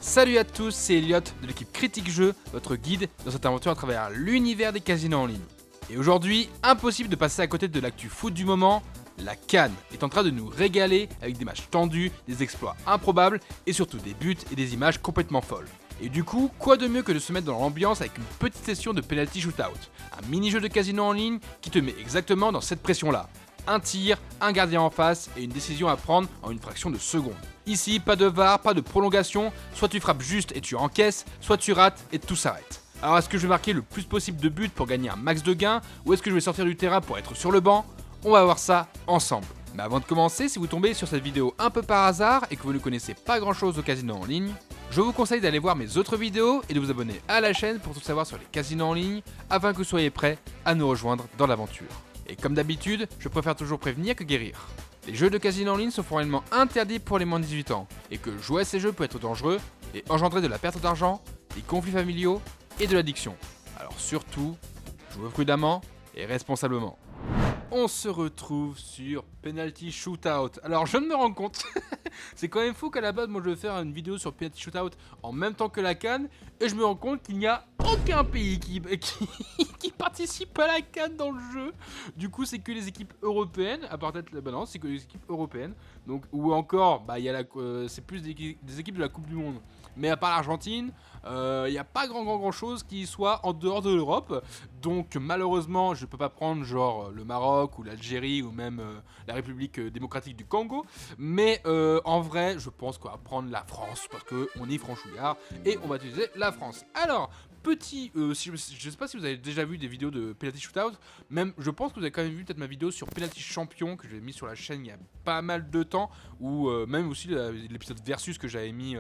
Salut à tous, c'est Elliot de l'équipe Critique Jeux, votre guide dans cette aventure à travers l'univers des casinos en ligne. Et aujourd'hui, impossible de passer à côté de l'actu foot du moment, la CAN est en train de nous régaler avec des matchs tendus, des exploits improbables et surtout des buts et des images complètement folles. Et du coup, quoi de mieux que de se mettre dans l'ambiance avec une petite session de penalty shootout, un mini-jeu de casino en ligne qui te met exactement dans cette pression-là. Un tir, un gardien en face et une décision à prendre en une fraction de seconde. Ici, pas de VAR, pas de prolongation, soit tu frappes juste et tu encaisses, soit tu rates et tout s'arrête. Alors est-ce que je vais marquer le plus possible de buts pour gagner un max de gains, ou est-ce que je vais sortir du terrain pour être sur le banc? On va voir ça ensemble. Mais avant de commencer, si vous tombez sur cette vidéo un peu par hasard et que vous ne connaissez pas grand chose au casino en ligne, je vous conseille d'aller voir mes autres vidéos et de vous abonner à la chaîne pour tout savoir sur les casinos en ligne, afin que vous soyez prêts à nous rejoindre dans l'aventure. Et comme d'habitude, je préfère toujours prévenir que guérir. Les jeux de casino en ligne sont formellement interdits pour les moins de 18 ans, et que jouer à ces jeux peut être dangereux et engendrer de la perte d'argent, des conflits familiaux et de l'addiction. Alors surtout, jouez prudemment et responsablement. On se retrouve sur Penalty Shootout. Alors je me rends compte, c'est quand même fou qu'à la base moi je vais faire une vidéo sur Penalty Shootout en même temps que la CAN, et je me rends compte qu'il n'y a aucun pays qui participe à la CAN dans le jeu. Du coup c'est que les équipes européennes, à part peut-être la balance, c'est que les équipes européennes. Donc, ou encore, il y a c'est plus des équipes de la Coupe du Monde. Mais à part l'Argentine, il n'y a pas grand chose qui soit en dehors de l'Europe. Donc malheureusement, je ne peux pas prendre genre le Maroc ou l'Algérie ou même la République démocratique du Congo. Mais en vrai, je pense qu'on va prendre la France parce qu'on est franchouillard et on va utiliser la France. Alors, petit, je ne sais pas si vous avez déjà vu des vidéos de Penalty Shootout, même je pense que vous avez quand même vu peut-être ma vidéo sur Penalty Champion que j'avais mis sur la chaîne il y a pas mal de temps, ou même aussi l'épisode Versus que j'avais mis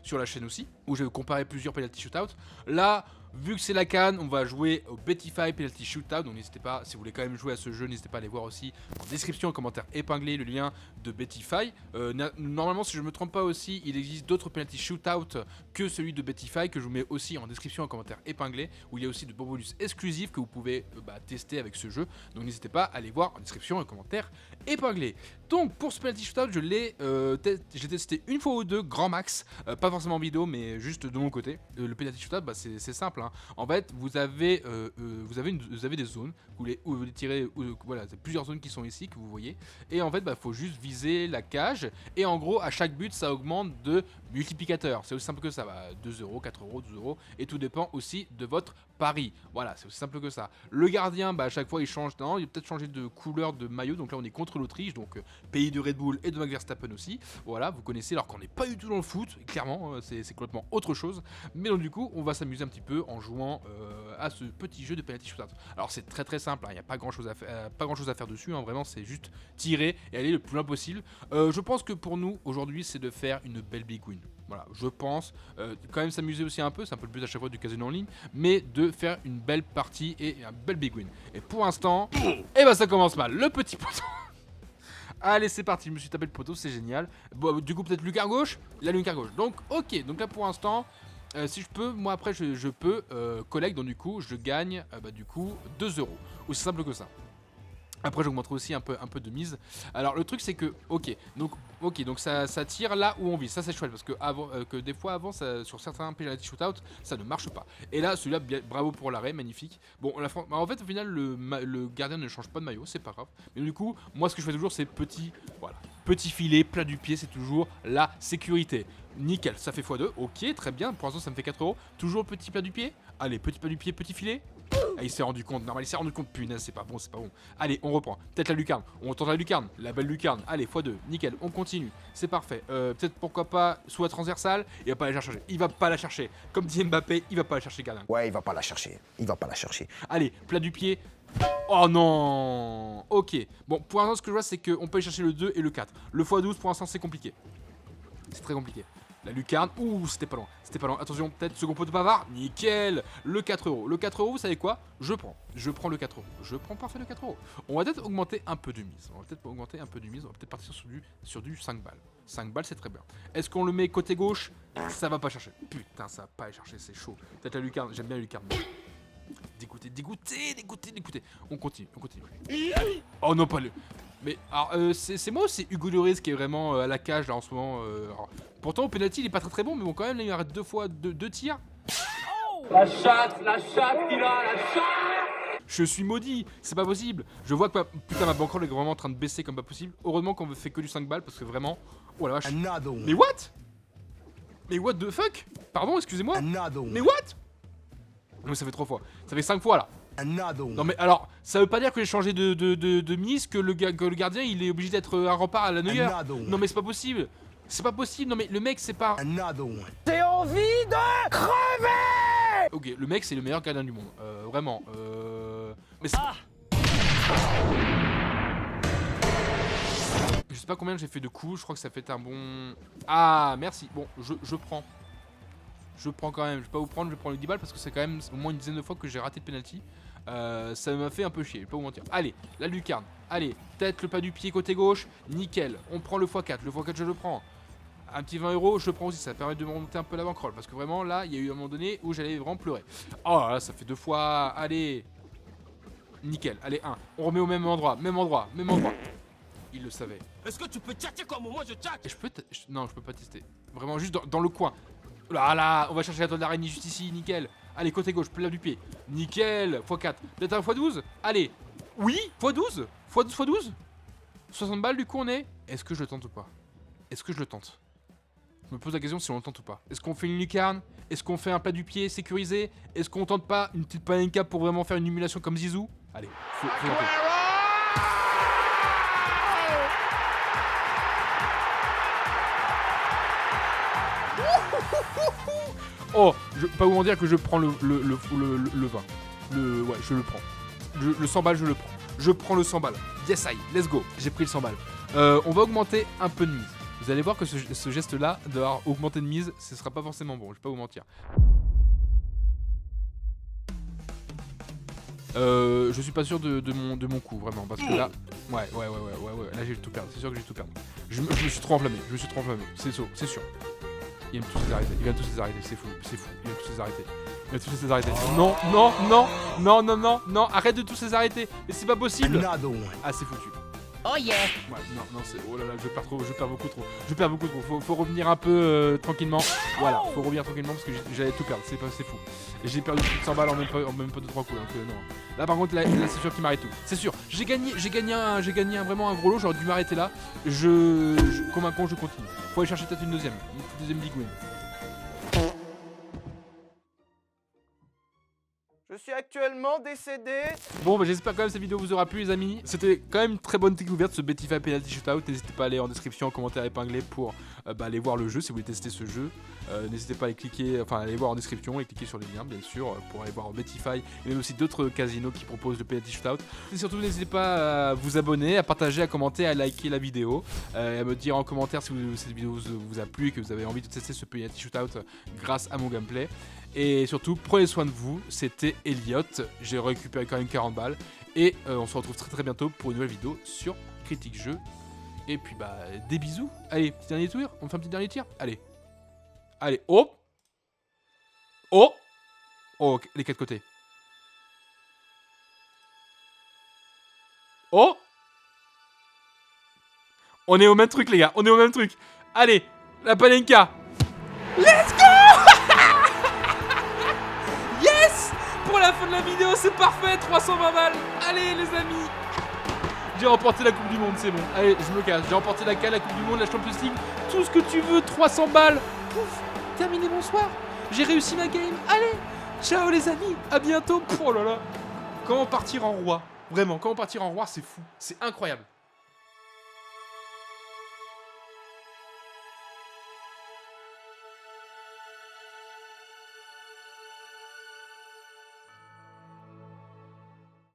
sur la chaîne aussi, où j'ai comparé plusieurs Penalty Shootout. Là, vu que c'est la CAN, on va jouer au Betify Penalty Shootout, donc n'hésitez pas, si vous voulez quand même jouer à ce jeu, n'hésitez pas à aller voir aussi en description, en commentaire épinglé, le lien de Betify. Normalement, si je ne me trompe pas aussi, il existe d'autres Penalty Shootout que celui de Betify, que je vous mets aussi en description, en commentaire épinglé, où il y a aussi de bons bonus exclusifs que vous pouvez tester avec ce jeu, donc n'hésitez pas à aller voir en description et en commentaire épinglé. Donc pour ce Penalty Shootout, je l'ai testé une fois ou deux, grand max, pas forcément en vidéo, mais juste de mon côté. Le Penalty Shootout, c'est simple, hein. En fait, vous avez des zones, vous les tirez, voilà, c'est plusieurs zones qui sont ici, que vous voyez, et en fait, faut juste viser la cage, et en gros, à chaque but, ça augmente de multiplicateur. C'est aussi simple que ça, 2 euros, 4 euros, 12 euros, et tout dépend aussi de votre pari. Voilà, c'est aussi simple que ça. Le gardien, à chaque fois, il change, non, il va peut-être changer de couleur de maillot, donc là, on est contre l'Autriche, donc pays de Red Bull et de Max Verstappen aussi. Voilà, vous connaissez, alors qu'on n'est pas du tout dans le foot, clairement, c'est complètement autre chose. Mais donc du coup, on va s'amuser un petit peu en jouant à ce petit jeu de penalty shootout. Alors c'est très simple, il n'y a pas grand chose à faire dessus, hein, vraiment c'est juste tirer et aller le plus loin possible. Je pense que pour nous aujourd'hui c'est de faire une belle big win. Voilà, je pense quand même s'amuser aussi un peu, c'est un peu le but à chaque fois du casino en ligne, mais de faire une belle partie et un bel big win. Et pour l'instant, ça commence mal, le petit poteau. Allez, c'est parti, je me suis tapé le poteau, c'est génial. Bon, du coup, peut-être lucarne gauche. La lucarne gauche. Donc, ok. Donc là, pour l'instant, si je peux, moi après, je peux collecte. Donc, du coup, je gagne du coup 2 euros. Aussi simple que ça. Après, j'augmenterai aussi un peu de mise. Alors, le truc, c'est que, ok, donc ça tire là où on vise. Ça, c'est chouette parce que des fois avant, sur certains penalty shootout, ça ne marche pas. Et là, celui-là, bravo pour l'arrêt, magnifique. Bon, en fait, au final, le gardien ne change pas de maillot, c'est pas grave. Mais du coup, moi, ce que je fais toujours, c'est petit filet, plat du pied, c'est toujours la sécurité. Nickel, ça fait x2. Ok, très bien. Pour l'instant, ça me fait 4 euros. Toujours petit plat du pied. Allez, petit plat du pied, petit filet. Ah, il s'est rendu compte, normal, il s'est rendu compte, punaise, c'est pas bon. Allez, on reprend. Peut-être la lucarne, on tente la lucarne, la belle lucarne. Allez, x2, nickel, on continue, c'est parfait. Peut-être pourquoi pas, soit transversale, il va pas la chercher. Il va pas la chercher. Comme dit Mbappé, il va pas la chercher, gardien. Ouais, il va pas la chercher. Il va pas la chercher. Allez, plat du pied. Oh non. Ok, bon, pour l'instant, ce que je vois, c'est qu'on peut aller chercher le 2 et le 4. Le x12, pour l'instant, c'est compliqué. C'est très compliqué. La lucarne, ouh, c'était pas loin. Attention, peut-être second pot de Pavard, nickel. Le 4 euros. Le 4 euros, vous savez quoi? Je prends le 4 euros. Je prends parfait le 4 euros. On va peut-être augmenter un peu de mise. On va peut-être partir sur du 5 balles. 5 balles, c'est très bien. Est-ce qu'on le met côté gauche? Ça va pas chercher. Putain, ça va pas aller chercher, c'est chaud. Peut-être la lucarne, j'aime bien la lucarne. Dégoûté. On continue. Oh non, pas le... Mais alors, c'est moi ou c'est Hugo Lloris qui est vraiment à la cage là en ce moment alors, pourtant au penalty il est pas très bon, mais bon quand même là, il arrête deux tirs. La chatte qu'il a, la chatte. Je suis maudit, c'est pas possible. Je vois que putain ma bankroll est vraiment en train de baisser comme pas possible. Heureusement qu'on fait que du 5 balles parce que vraiment... Oh la vache. Mais what? Mais what the fuck? Pardon, excusez-moi. Mais what? Non mais ça fait 3 fois. Ça fait 5 fois là. Non mais alors, ça veut pas dire que j'ai changé de mise, que le gardien il est obligé d'être un rempart à la Neuer. Non mais c'est pas possible. C'est pas possible, non mais le mec c'est pas... J'ai envie de crever. Ok, le mec c'est le meilleur gardien du monde. Vraiment. Mais c'est... Je sais pas combien j'ai fait de coups, je crois que ça fait un bon... Ah, merci. Bon, je prends. Je prends quand même, je vais pas vous prendre, je vais prendre le 10 balles parce que c'est quand même au moins une dizaine de fois que j'ai raté le penalty. Ça m'a fait un peu chier, je vais pas vous mentir. Allez, la lucarne. Allez, tête, le pas du pied côté gauche. Nickel, on prend le x4. Le x4 je le prends. Un petit 20 €, je le prends aussi, ça permet de monter un peu la bankroll. Parce que vraiment là, il y a eu un moment donné où j'allais vraiment pleurer. Oh là, ça fait 2 fois, allez. Nickel, allez, 1. On remet au même endroit. Il le savait. Est-ce que tu peux tchatter comme moi je tchatte? Et je peux... Non, je peux pas tester. Vraiment, juste dans le coin. Là, là, on va chercher la toile d'araignée juste ici, nickel. Allez, côté gauche, plat du pied. Nickel, x4. Peut-être un x12. Allez. Oui, x12. x12. 60 balles, du coup, on est... Est-ce que je le tente ou pas? Est-ce que je le tente? Je me pose la question si on le tente ou pas. Est-ce qu'on fait une lucarne? Est-ce qu'on fait un plat du pied sécurisé? Est-ce qu'on tente pas une petite panenka pour vraiment faire une émulation comme Zizou? Allez, faut tenter. Oh, je peux pas vous mentir que je prends le 20. Ouais, je le prends. Le 100 balles, je le prends. Je prends le 100 balles. Yes, I, let's go. J'ai pris le 100 balles. On va augmenter un peu de mise. Vous allez voir que ce geste-là, d'avoir augmenté de mise, ce sera pas forcément bon, je vais pas vous mentir. Je suis pas sûr de mon coup, vraiment, parce que là... Ouais, là j'ai tout perdu, c'est sûr que j'ai tout perdu. Je me suis trop enflammé, c'est sûr. Il vient tous les arrêter, c'est fou, il vient tous les arrêter. Non, arrête de tous les arrêter, mais c'est pas possible. Ah, c'est foutu. Oh yeah. Ouais, non, c'est... Oh là là, je perds beaucoup trop. Faut revenir un peu tranquillement. Voilà, faut revenir tranquillement parce que j'allais tout perdre, c'est fou. Et j'ai perdu plus de 100 balles en même pas de 3 coups, donc non. Là par contre, là c'est sûr qu'il m'arrête tout. C'est sûr, j'ai gagné vraiment un gros lot, j'aurais dû m'arrêter là. Comme un con, je continue. Faut aller chercher peut-être une deuxième big win. Je suis actuellement décédé. Bon, bah, j'espère quand même que cette vidéo vous aura plu, les amis. C'était quand même une très bonne découverte, ce Betify Penalty Shootout. N'hésitez pas à aller en description, en commentaire épinglé pour aller voir le jeu si vous voulez tester ce jeu. N'hésitez pas à aller voir en description et cliquer sur les liens, bien sûr, pour aller voir Betify et même aussi d'autres casinos qui proposent le Penalty Shootout. Et surtout, n'hésitez pas à vous abonner, à partager, à commenter, à liker la vidéo, et à me dire en commentaire si cette vidéo vous a plu et que vous avez envie de tester ce Penalty Shootout grâce à mon gameplay. Et surtout, prenez soin de vous, c'était Elliot, j'ai récupéré quand même 40 balles. Et on se retrouve très bientôt pour une nouvelle vidéo sur Critique Jeu. Et puis bah, des bisous. Allez, petit dernier tir, on fait un petit dernier tir. Allez, oh, les 4 côtés. Oh, on est au même truc les gars, Allez, la panenka. Let's go. Pour la fin de la vidéo, c'est parfait, 320 balles. Allez les amis, j'ai remporté la Coupe du Monde, c'est bon. Allez, je me casse, j'ai remporté la CAN, la Coupe du Monde, la Champions League, tout ce que tu veux, 300 balles. Pouf, terminé, bonsoir. J'ai réussi ma game, allez, ciao les amis, à bientôt. Oh là là, comment partir en roi. Vraiment, comment partir en roi, c'est fou, c'est incroyable.